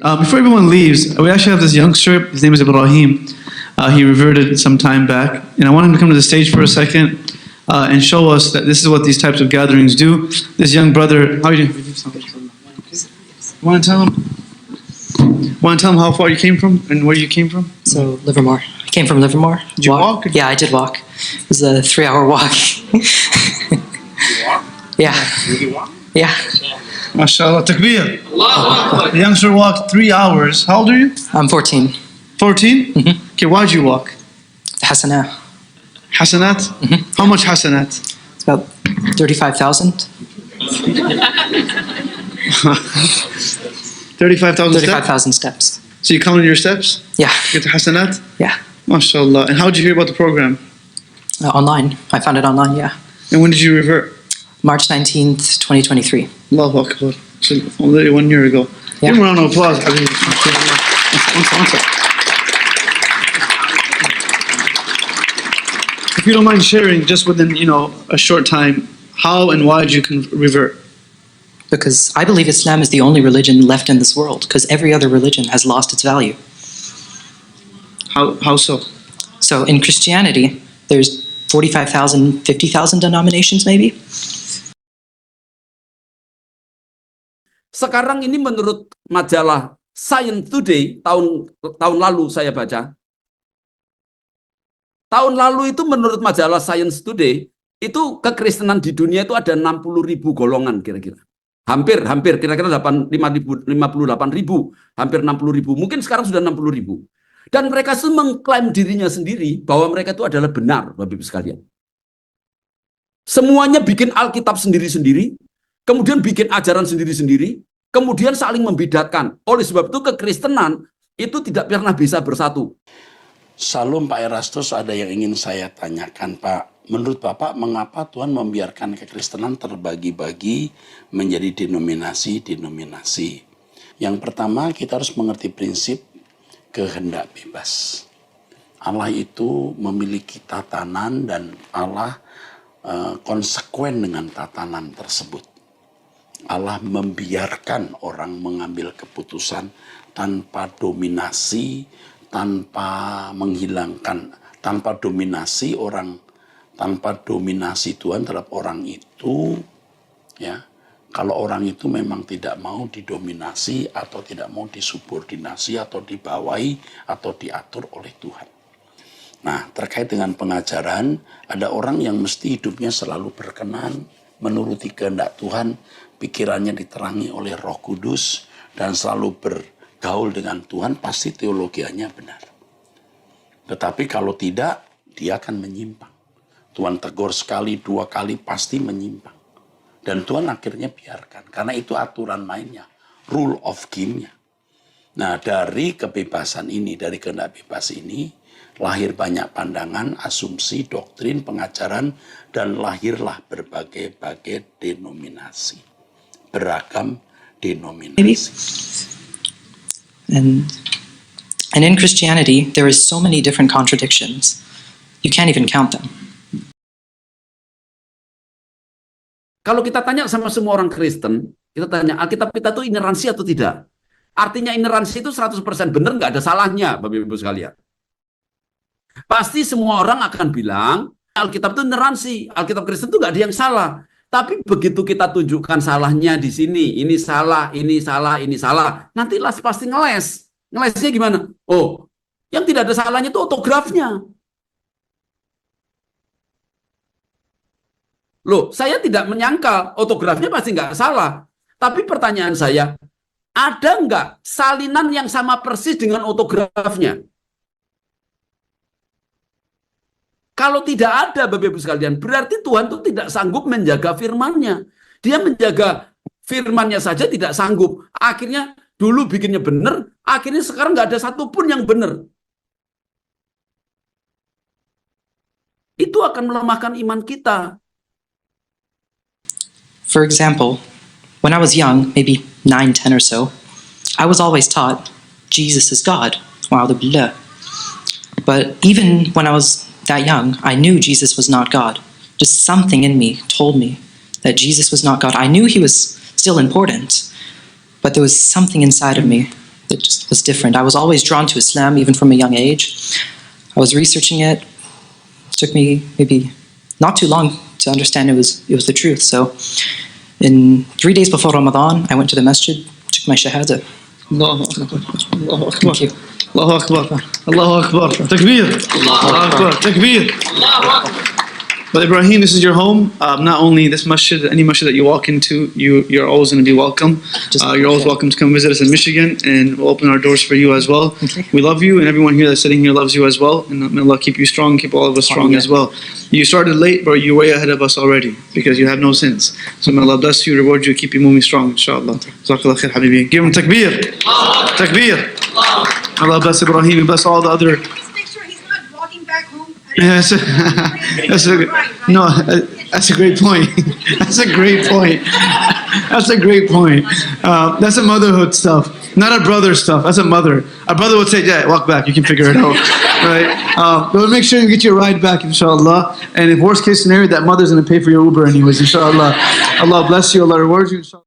Before everyone leaves, we actually have this youngster. His name is Ibrahim. He reverted some time back, and I want him to come to the stage for a second and show us that this is what these types of gatherings do. This young brother, how are you doing? Want to tell him? Want to tell him how far you came from and where you came from? So Livermore. I came from Livermore. Did you walk? Yeah, I did walk. It was a 3-hour walk. You walk? Yeah. Really walk? Yeah. MashaAllah, takbir. The youngster walked 3 hours. How old are you? I'm 14. 14? Okay, why'd you walk? Hasana. Hasanat? How much hasanat? It's about 35,000. 35,000 steps? 35,000 steps. So you counted your steps? Yeah. Get to hasanat? Yeah. MashaAllah. And how did you hear about the program? Online. I found it online, yeah. And when did you revert? March 19th, 2023. Allahu Akbar. So already 1 year ago. Yeah. Give him a round of applause. Habibi. One sec. If you don't mind sharing, just within, a short time, how and why did you revert? Because I believe Islam is the only religion left in this world, because every other religion has lost its value. How so? So in Christianity, there's 45,000, 50,000 denominations maybe. Sekarang ini menurut majalah Science Today, tahun lalu saya baca. Tahun lalu itu menurut majalah Science Today, itu kekristenan di dunia itu ada 60.000 golongan kira-kira. Hampir kira-kira 58.000, hampir 60.000. Mungkin sekarang sudah 60.000. Dan mereka semua mengklaim dirinya sendiri bahwa mereka itu adalah benar, Bapak Ibu sekalian. Semuanya bikin Alkitab sendiri-sendiri, kemudian bikin ajaran sendiri-sendiri, kemudian saling membedakan. Oleh sebab itu kekristenan itu tidak pernah bisa bersatu. Salam Pak Erastus, ada yang ingin saya tanyakan Pak. Menurut Bapak, mengapa Tuhan membiarkan kekristenan terbagi-bagi menjadi denominasi-denominasi? Yang pertama, kita harus mengerti prinsip kehendak bebas. Allah itu memiliki tatanan dan Allah konsekuen dengan tatanan tersebut. Allah membiarkan orang mengambil keputusan tanpa dominasi, tanpa menghilangkan, tanpa dominasi Tuhan terhadap orang itu, ya. Kalau orang itu memang tidak mau didominasi atau tidak mau disubordinasi atau dibawahi atau diatur oleh Tuhan. Nah, terkait dengan pengajaran, ada orang yang mesti hidupnya selalu berkenan, menuruti kehendak Tuhan, pikirannya diterangi oleh Roh Kudus, dan selalu bergaul dengan Tuhan, pasti teologianya benar. Tetapi kalau tidak, dia akan menyimpang. Tuhan tegur sekali, 2 kali, pasti menyimpang. Dan Tuhan akhirnya biarkan, karena itu aturan mainnya, rule of game-nya. Nah, dari kebebasan ini, dari kehendak bebas ini, lahir banyak pandangan, asumsi, doktrin, pengajaran, dan lahirlah berbagai-bagai denominasi. Beragam denominasi. Maybe. And in Christianity, there is so many different contradictions. You can't even count them. Kalau kita tanya sama semua orang Kristen, kita tanya, Alkitab kita itu ineransi atau tidak? Artinya ineransi itu 100% benar, nggak ada salahnya, Bapak Ibu sekalian. Pasti semua orang akan bilang, Alkitab itu ineransi, Alkitab Kristen itu nggak ada yang salah. Tapi begitu kita tunjukkan salahnya di sini, ini salah, ini salah, ini salah, nanti pasti ngeles. Ngelesnya gimana? Oh, yang tidak ada salahnya itu otografnya. Loh, saya tidak menyangkal otografnya pasti nggak salah. Tapi pertanyaan saya, ada nggak salinan yang sama persis dengan otografnya? Kalau tidak ada, Bapak Ibu sekalian, berarti Tuhan itu tidak sanggup menjaga firman-Nya. Dia menjaga firman-Nya saja tidak sanggup. Akhirnya dulu bikinnya benar, akhirnya sekarang nggak ada satupun yang benar. Itu akan melemahkan iman kita. For example, when I was young, maybe 9, 10 or so, I was always taught Jesus is God. Billah. But even when I was that young, I knew Jesus was not God. Just something in me told me that Jesus was not God. I knew he was still important, but there was something inside of me that just was different. I was always drawn to Islam, even from a young age. I was researching it. It took me maybe not too long to understand it was the truth. So, in 3 days before Ramadan, I went to the masjid, took my shahada. Allahu Akbar. Allahu Akbar. Thank you. Allahu Akbar. Allahu Akbar. Takbir. Allahu Akbar. Takbir. But Ibrahim, this is your home. Not only this masjid, any masjid that you walk into, you're always going to be welcome. You're always welcome to come visit us in Michigan, and we'll open our doors for you as well. Okay. We love you, and everyone here that's sitting here loves you as well. And may Allah keep you strong, keep all of us strong as well. You started late, but you're way ahead of us already because you have no sins. So may Allah bless you, reward you, keep you moving strong, inshallah. Jazakallah khair, habibi. Give him takbir. Takbir. Allah bless Ibrahim and bless all the other. Just make sure he's not walking back home. Yeah, that's a great point. That's a great point. That's a great point. That's a motherhood stuff, not a brother stuff. That's a mother. A brother would say, "Yeah, walk back. You can figure it out, right?" But make sure you get your ride back, inshallah. And if worst case scenario, that mother's gonna pay for your Uber anyways, inshallah. Allah bless you. Allah reward you, inshallah.